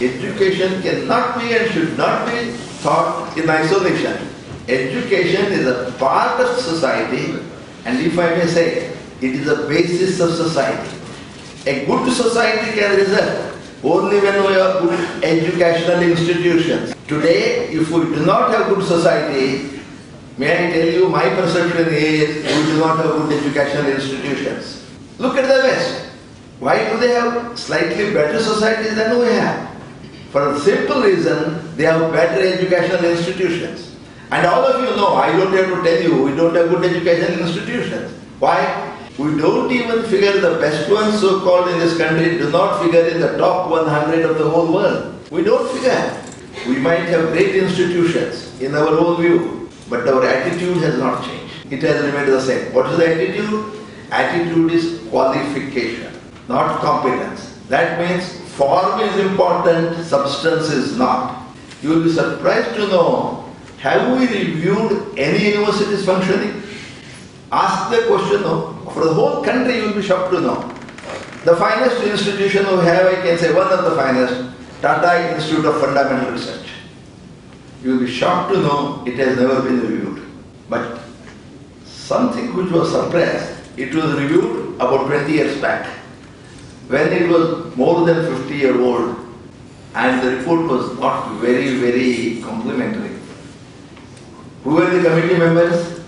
Education cannot be and should not be taught in isolation. Education is a part of society, and if I may say, it is a basis of society. A good society can result only when we have good educational institutions. Today, if we do not have good society, may I tell you, my perception is we do not have good educational institutions. Look at the West. Why do they have slightly better societies than we have? For the simple reason, they have better educational institutions. And all of you know, I don't have to tell you, we don't have good educational institutions. Why? We don't even figure the best ones so-called in this country do not figure in the top 100 of the whole world. We don't figure. We might have great institutions in our own view, but our attitude has not changed. It has remained the same. What is the attitude? Attitude is qualification, not competence. That means form is important, substance is not. You will be surprised to know, have we reviewed any universities functioning? Ask the question, for the whole country you will be shocked to know. The finest institution we have, I can say one of the finest, Tata Institute of Fundamental Research. You will be shocked to know it has never been reviewed. But something which was suppressed, it was reviewed about 20 years back, when it was more than 50-year-old, and the report was not very, very complimentary. Who were the committee members?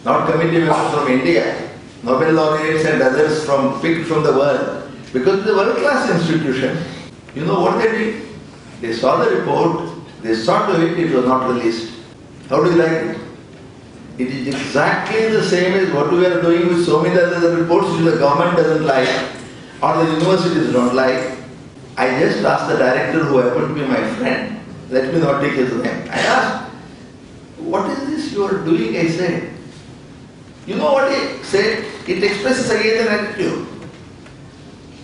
Not committee members from India, Nobel laureates and others picked from the world. Because it's a world-class institution. You know what they did? They saw the report, they saw to it, it was not released. How do you like it? It is exactly the same as what we are doing with so many other reports which the government doesn't like or the universities don't like. I just asked the director, who happened to be my friend, let me not take his name. I asked, what is this you are doing? I said. You know what he said? It expresses again an attitude.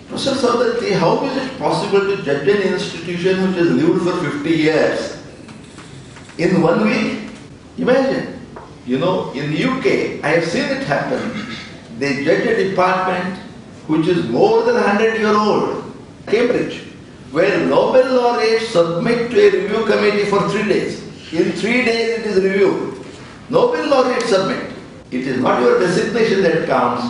Professor Saudati, how is it possible to judge an institution which has lived for 50 years in 1 week? Imagine. You know, in the UK, I have seen it happen. They judge a department which is more than 100-year-old, Cambridge, where Nobel laureates submit to a review committee for 3 days. In 3 days it is reviewed. Nobel laureates submit. It is not your designation that counts.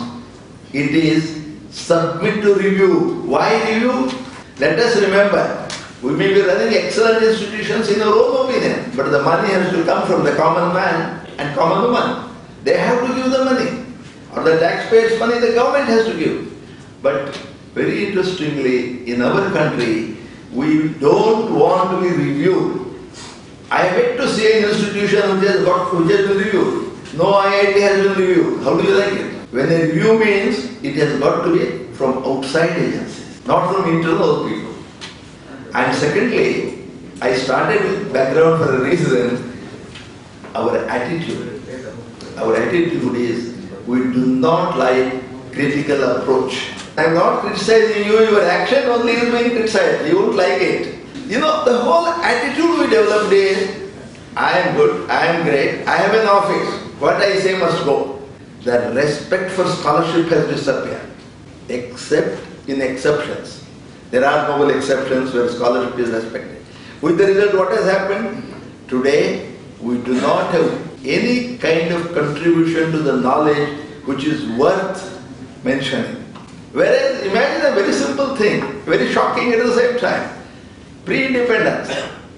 It is submit to review. Why review? Let us remember, we may be running excellent institutions in our own opinion, but the money has to come from the common man and common woman. They have to give the money. Or the taxpayers' money the government has to give. But very interestingly, in our country, we don't want to be reviewed. I have yet to see an institution which has been reviewed. No IIT has been reviewed. How do you like it? When a review means it has got to be from outside agencies, not from internal people. And secondly, I started with background for a reason. Our attitude. Our attitude is we do not like critical approach. I am not criticizing you, your action only is being criticized. You won't like it. You know, the whole attitude we developed is, I am good, I am great, I have an office. What I say must go. The respect for scholarship has disappeared, except in exceptions. There are noble exceptions where scholarship is respected. With the result, what has happened? Today, we do not have any kind of contribution to the knowledge which is worth mentioning. Whereas, imagine a very simple thing, very shocking at the same time. Pre-independence,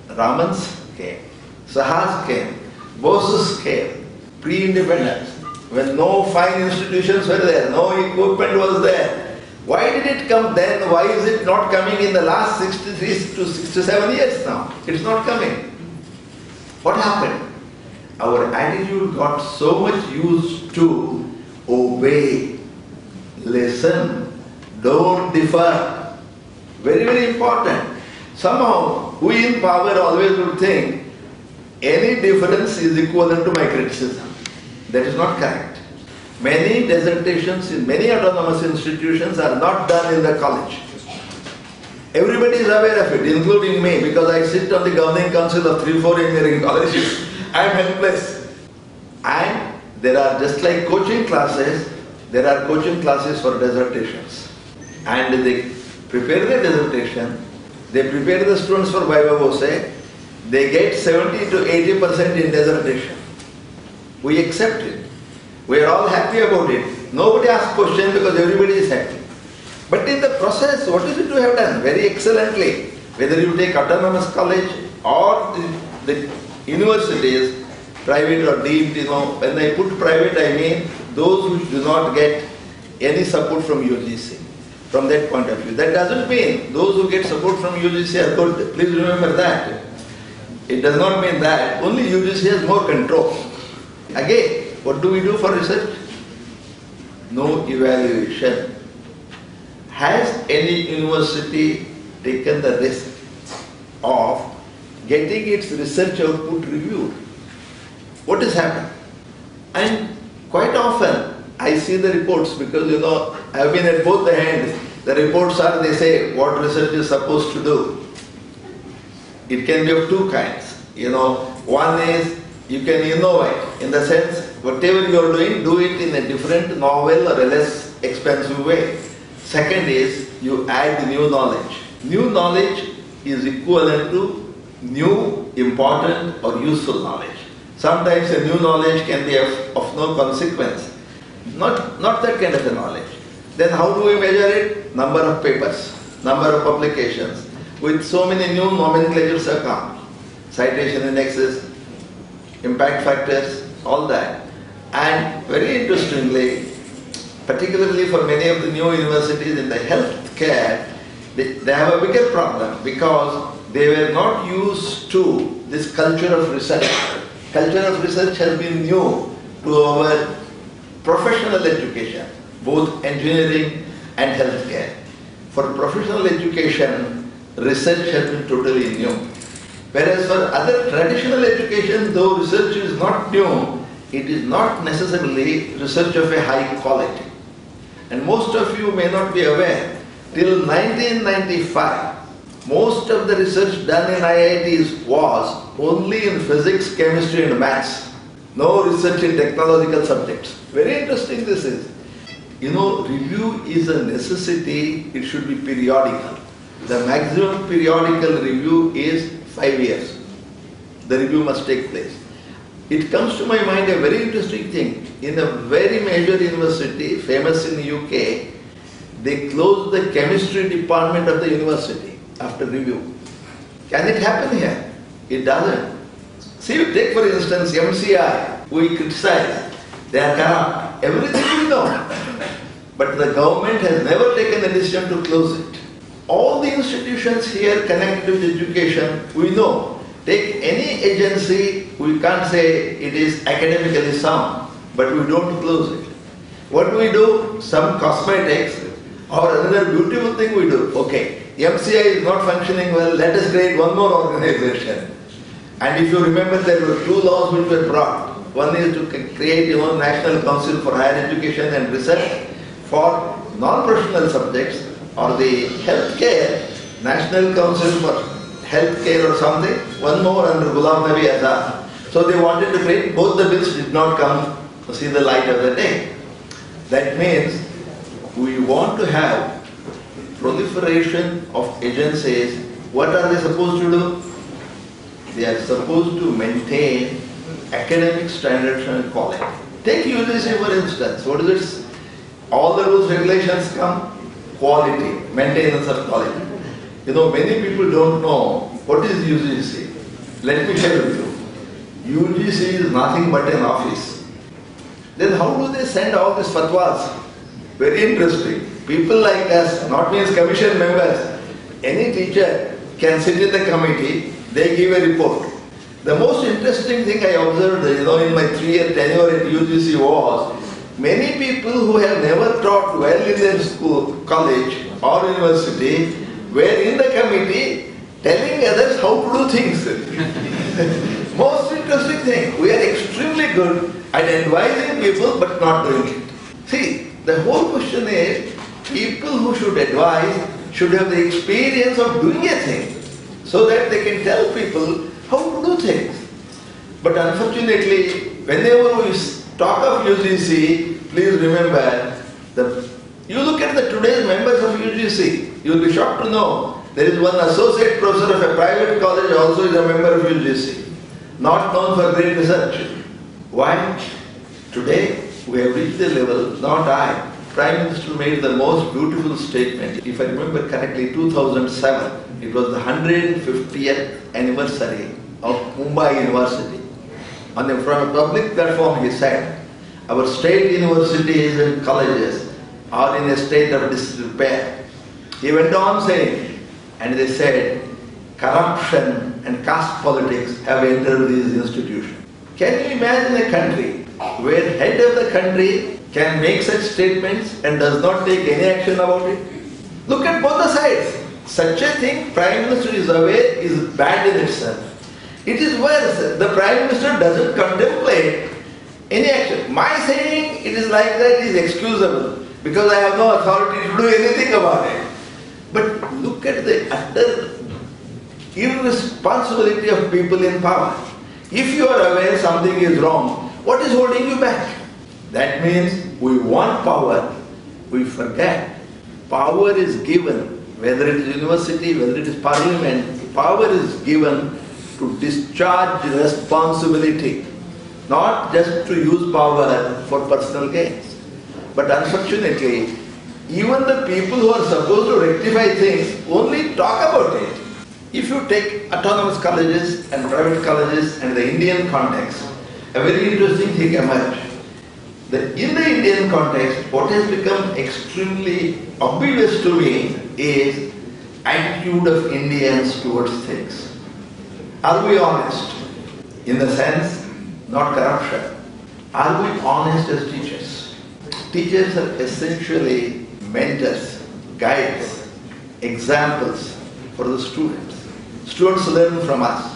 Ramans came, Sahas came, Boses came. Pre-independence, when no fine institutions were there, no equipment was there. Why did it come then? Why is it not coming in the last 63 to 67 years now? It's not coming. What happened? Our attitude got so much used to obey, listen, don't differ. Very, very important. Somehow, we in power always would think any difference is equivalent to my criticism. That is not correct. Many dissertations in many autonomous institutions are not done in the college. Everybody is aware of it, including me, because I sit on the governing council of 3-4 engineering colleges. I am helpless. And there are, just like coaching classes, there are coaching classes for dissertations. And they prepare the dissertation, They prepare the students for Viva Voce. They get 70 to 80% in dissertation. We accept it. We are all happy about it. Nobody asks questions because everybody is happy. But in the process, what is it you have done? Very excellently. Whether you take autonomous college or the universities, private or deemed, when I put private, I mean those who do not get any support from UGC. From that point of view. That doesn't mean those who get support from UGC are good. Please remember that. It does not mean that. Only UGC has more control. Again, what do we do for research? No evaluation. Has any university taken the risk of getting its research output reviewed? What has happened? And quite often, I see the reports because, I have been at both the ends. The reports are, they say, what research is supposed to do. It can be of two kinds. One is you can innovate in the sense, whatever you are doing, do it in a different, novel or a less expensive way. Second is you add new knowledge. New knowledge is equivalent to new, important or useful knowledge. Sometimes a new knowledge can be of no consequence. Not that kind of a knowledge. Then how do we measure it? Number of papers, number of publications. With so many new nomenclatures have come. Citation indexes, impact factors, all that. And very interestingly, particularly for many of the new universities in the healthcare, they have a bigger problem because they were not used to this culture of research. Culture of research has been new to our professional education, both engineering and healthcare. For professional education, research has been totally new. Whereas for other traditional education, though research is not new, it is not necessarily research of a high quality. And most of you may not be aware, till 1995, most of the research done in IITs was only in physics, chemistry and maths. No research in technological subjects. Very interesting this is. Review is a necessity, it should be periodical. The maximum periodical review is 5 years. The review must take place. It comes to my mind a very interesting thing. In a very major university, famous in the UK, they closed the chemistry department of the university after review. Can it happen here? It doesn't. See, take for instance MCI, we criticize, they are corrupt, everything we know. But the government has never taken a decision to close it. All the institutions here connected with education, we know. Take any agency, we can't say it is academically sound, but we don't close it. What do we do? Some cosmetics or another beautiful thing we do. Okay, MCI is not functioning well, let us create one more organization. And if you remember, there were two laws which were brought. One is to create National Council for Higher Education and Research for non-professional subjects, or the healthcare, National Council for Healthcare or something, one more under Ghulam Nabi Azad. So they wanted to create, both the bills did not come to see the light of the day. That means we want to have proliferation of agencies. What are they supposed to do? They are supposed to maintain academic standards and quality. Take UGC for instance. What is it? All the rules, regulations come, quality, maintenance of quality. Many people don't know what is UGC. Let me share with you. UGC is nothing but an office. Then how do they send all these fatwas? Very interesting. People like us, not means commission members, any teacher can sit in the committee, they give a report. The most interesting thing I observed, in my 3-year tenure at UGC was, many people who have never taught well in their school, college or university were in the committee telling others how to do things. Most interesting thing, we are extremely good at advising people but not doing it. See, the whole question is, people who should advise should have the experience of doing a thing so that they can tell people how to do things. But unfortunately, whenever we talk of UGC, please remember, you look at the today's members of UGC, you will be shocked to know There is one associate professor of a private college also is a member of UGC, not known for great research. Why? Today we have reached the level, not I. Prime Minister made the most beautiful statement. If I remember correctly, 2007, it was the 150th anniversary of Mumbai University. From a public platform he said, our state universities and colleges are in a state of disrepair. He went on saying, and they said, corruption and caste politics have entered these institutions. Can you imagine a country where head of the country can make such statements and does not take any action about it? Look at both the sides. Such a thing, Prime Minister is aware, is bad in itself. It is worse. The Prime Minister doesn't contemplate any action. My saying it is like that is excusable because I have no authority to do anything about it. But look at the utter irresponsibility of people in power. If you are aware something is wrong, what is holding you back? That means we want power, we forget. Power is given, whether it is university, whether it is parliament, power is given to discharge responsibility, not just to use power for personal gains. But unfortunately, even the people who are supposed to rectify things only talk about it. If you take autonomous colleges and private colleges and the Indian context, a very interesting thing emerged. In the Indian context, what has become extremely obvious to me is attitude of Indians towards things. Are we honest? In the sense, not corruption. Are we honest as teachers? Teachers are essentially mentors, guides, examples for the students. Students learn from us.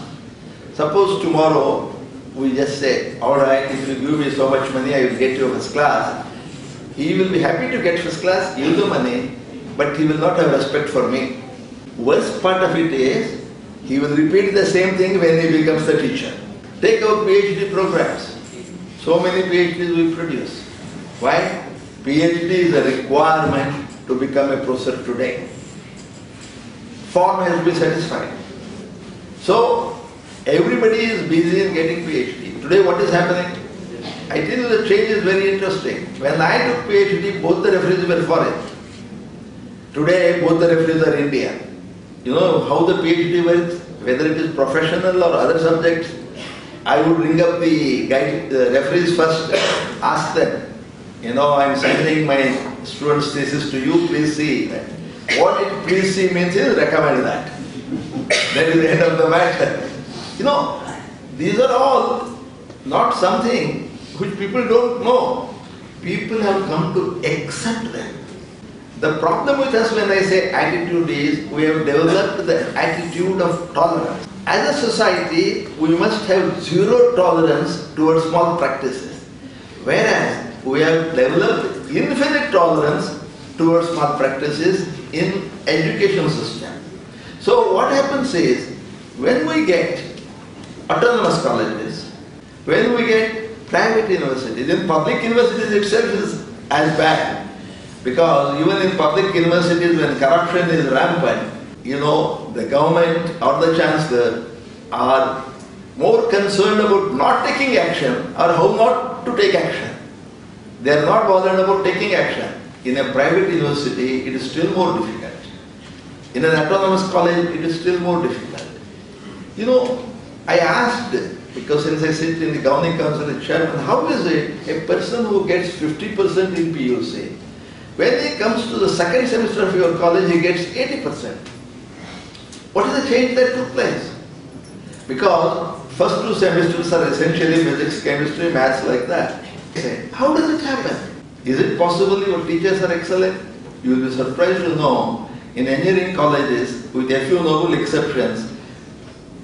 Suppose tomorrow we just say, all right, if you give me so much money, I will get you a first class. He will be happy to get first class, give the money, but he will not have respect for me. Worst part of it is, he will repeat the same thing when he becomes the teacher. Take our PhD programs. So many PhDs we produce. Why? PhD is a requirement to become a professor today. Form has to be satisfied. So, everybody is busy in getting PhD. Today what is happening? I tell you the change is very interesting. When I took PhD, both the referees were foreign. Today, both the referees are Indian. You know how the PhD works? Whether it is professional or other subjects, I would ring up the referees first, ask them, I'm sending my student's thesis to you, please see. What it please see means is recommend that. That is the end of the matter. These are all not something which people don't know. People have come to accept them. The problem with us when I say attitude is, we have developed the attitude of tolerance. As a society, we must have zero tolerance towards small practices. Whereas, we have developed infinite tolerance towards small practices in education system. So what happens is, when we get autonomous colleges, when we get private universities, in public universities itself is as bad. Because even in public universities when corruption is rampant, the government or the chancellor are more concerned about not taking action or how not to take action. They are not bothered about taking action. In a private university, it is still more difficult. In an autonomous college, it is still more difficult. I asked, because since I sit in the governing council as chairman, how is it a person who gets 50% in PUC, when he comes to the second semester of your college, he gets 80%. What is the change that took place? Because first two semesters are essentially physics, chemistry, maths like that. How does it happen? Is it possible your teachers are excellent? You will be surprised to know, in engineering colleges, with a few noble exceptions,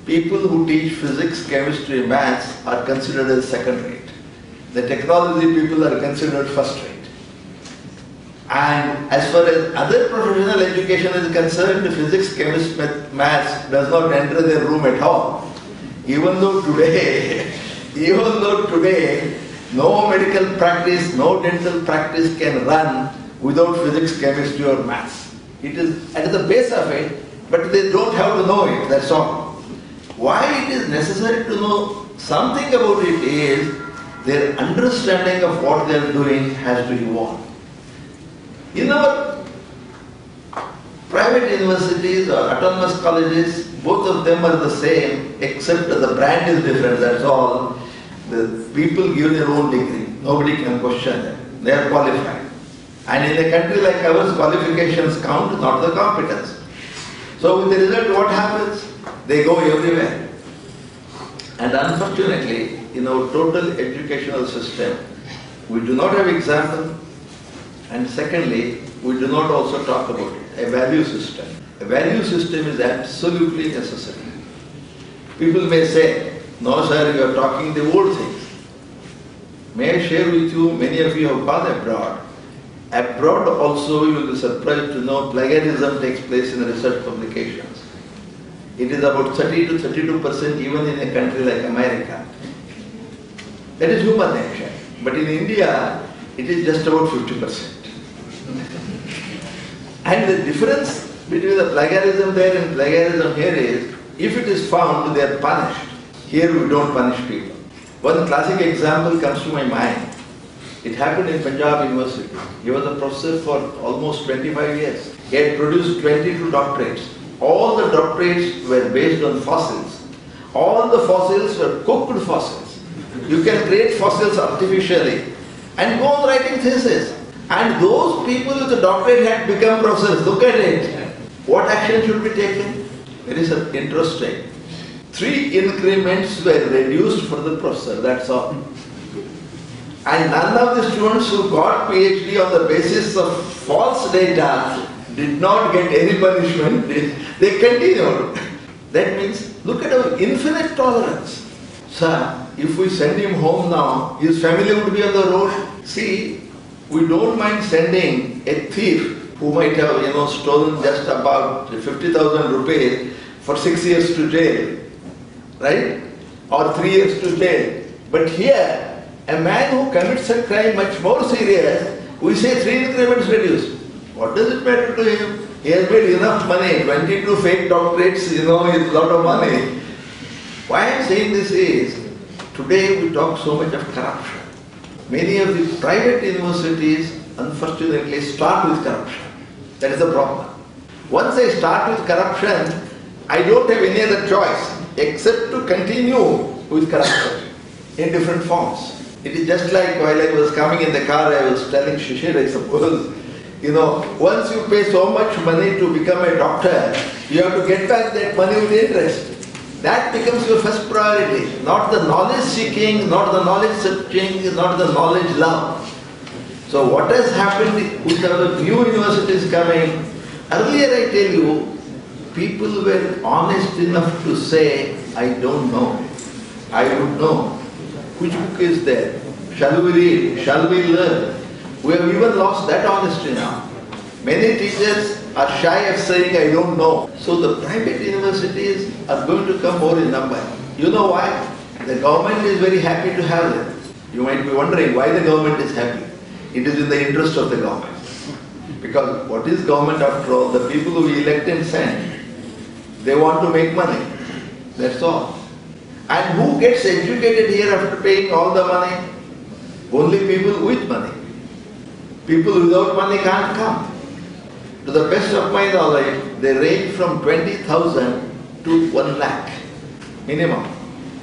people who teach physics, chemistry, maths are considered as second rate. The technology people are considered first rate. And as far as other professional education is concerned, physics, chemistry, maths does not enter their room at all. Even though today, no medical practice, no dental practice can run without physics, chemistry or maths. It is at the base of it, but they don't have to know it, that's all. Why it is necessary to know something about it is their understanding of what they are doing has to evolve. In our private universities or autonomous colleges, both of them are the same, except the brand is different, that's all. The people give their own degree. Nobody can question them. They are qualified. And in a country like ours, qualifications count, not the competence. So with the result, what happens? They go everywhere. And unfortunately, in our total educational system, we do not have example. And secondly, we do not also talk about it, a value system. A value system is absolutely necessary. People may say, no sir, you are talking the old things. May I share with you, many of you have gone abroad. Abroad also you will be surprised to know plagiarism takes place in research publications. It is about 30 to 32% even in a country like America. That is human nature. But in India, it is just about 50%. And the difference between the plagiarism there and plagiarism here is, if it is found, they are punished. Here we don't punish people. One classic example comes to my mind. It happened in Punjab University. He was a professor for almost 25 years. He had produced 22 doctorates. All the doctorates were based on fossils. All the fossils were cooked fossils. You can create fossils artificially and go on writing thesis. And those people with the doctorate had become professors. Look at it. What action should be taken? Very interesting. 3 increments were reduced for the professor, that's all. And none of the students who got PhD on the basis of false data did not get any punishment. They continued. That means, look at our infinite tolerance. Sir, if we send him home now, his family would be on the road. See, we don't mind sending a thief who might have, stolen just about 50,000 rupees for 6 years to jail, right? Or 3 years to jail. But here, a man who commits a crime much more serious, we say 3 increments reduced. What does it matter to him? He has made enough money. 22 fake doctorates, is a lot of money. Why I am saying this is, today we talk so much of corruption. Many of the private universities, unfortunately, start with corruption. That is the problem. Once I start with corruption, I don't have any other choice except to continue with corruption in different forms. It is just like while I was coming in the car, I was telling Shishir, I suppose, once you pay so much money to become a doctor, you have to get back that money with interest. That becomes your first priority, not the knowledge seeking, not the knowledge searching, not the knowledge love. So what has happened with our new universities coming, earlier I tell you, people were honest enough to say, I don't know. I would know. Which book is there? Shall we read? Shall we learn? We have even lost that honesty now. Many teachers are shy of saying, I don't know. So the private universities are going to come more in number. You know why? The government is very happy to have them. You might be wondering why the government is happy. It is in the interest of the government. Because what is government after all? The people who we elect and send, they want to make money. That's all. And who gets educated here after paying all the money? Only people with money. People without money can't come. To the best of my knowledge, they range from 20,000 to 1 lakh minimum.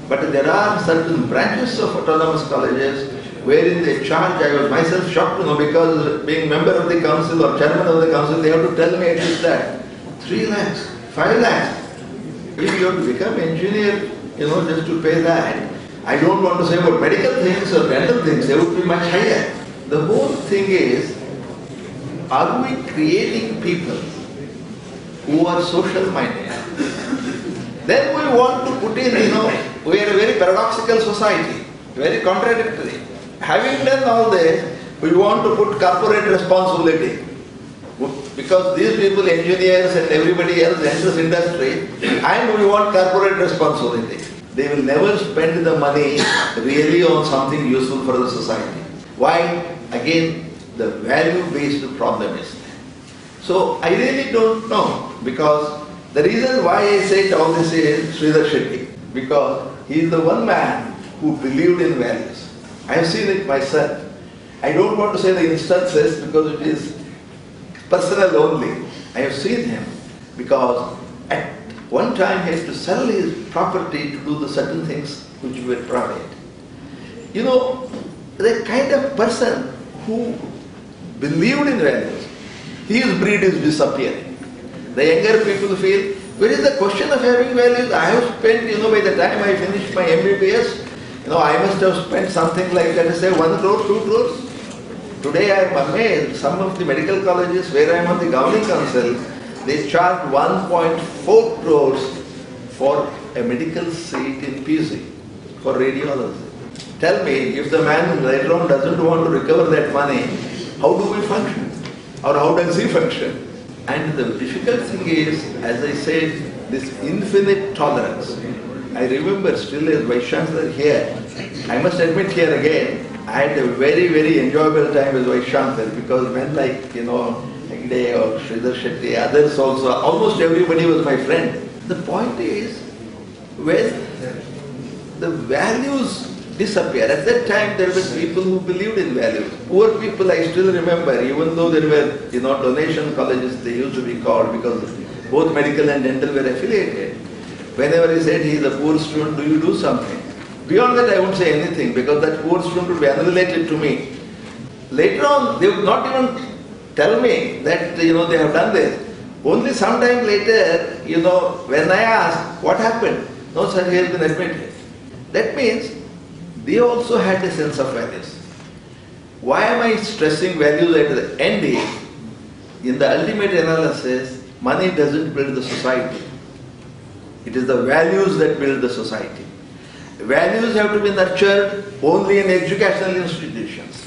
But there are certain branches of autonomous colleges wherein they charge. I was myself shocked to know, because being member of the council or chairman of the council, they have to tell me at least that 3 lakhs, 5 lakhs. If you have to become engineer, just to pay that. I don't want to say about medical things or dental things, they would be much higher. The whole thing is, are we creating people who are social minded? Then we want to put in, we are a very paradoxical society, very contradictory. Having done all this, we want to put corporate responsibility. Because these people, engineers and everybody else enters industry, and we want corporate responsibility. They will never spend the money really on something useful for the society. Why? Again, the value-based problem is there. So I really don't know, because The reason why I say all this is Sridhar Shetty, because he is the one man who believed in values. I have seen it myself. I don't want to say the instances because it is personal only. I have seen him because at one time he had to sell his property to do the certain things which were private. You know, the kind of person who believed in values, his breed is disappearing. The younger people feel, where is the question of having values? I have spent, by the time I finished my MBBS, I must have spent something like, let us say, 1 crore, 2 crores. Today I am amazed, some of the medical colleges where I am on the governing council, they charge 1.4 crores for a medical seat in PG, for radiology. Tell me, if the man later on doesn't want to recover that money, how do we function? Or how does he function? And the difficult thing is, as I said, this infinite tolerance. I remember still as Vice Chancellor here, I must admit here again, I had a very, very enjoyable time as Vice Chancellor because when Hegde or Sridhar Shetty, others also, almost everybody was my friend. The point is, when the values disappear, at that time there were people who believed in values. Poor people I still remember, even though there were donation colleges they used to be called because both medical and dental were affiliated. Whenever he said he is a poor student, do you do something? Beyond that I won't say anything because that poor student would be unrelated to me. Later on they would not even tell me that they have done this. Only sometime later, when I asked what happened, no sir, he has been admitted. That means they also had a sense of values. Why am I stressing values at the end is, in the ultimate analysis, money doesn't build the society. It is the values that build the society. Values have to be nurtured only in educational institutions.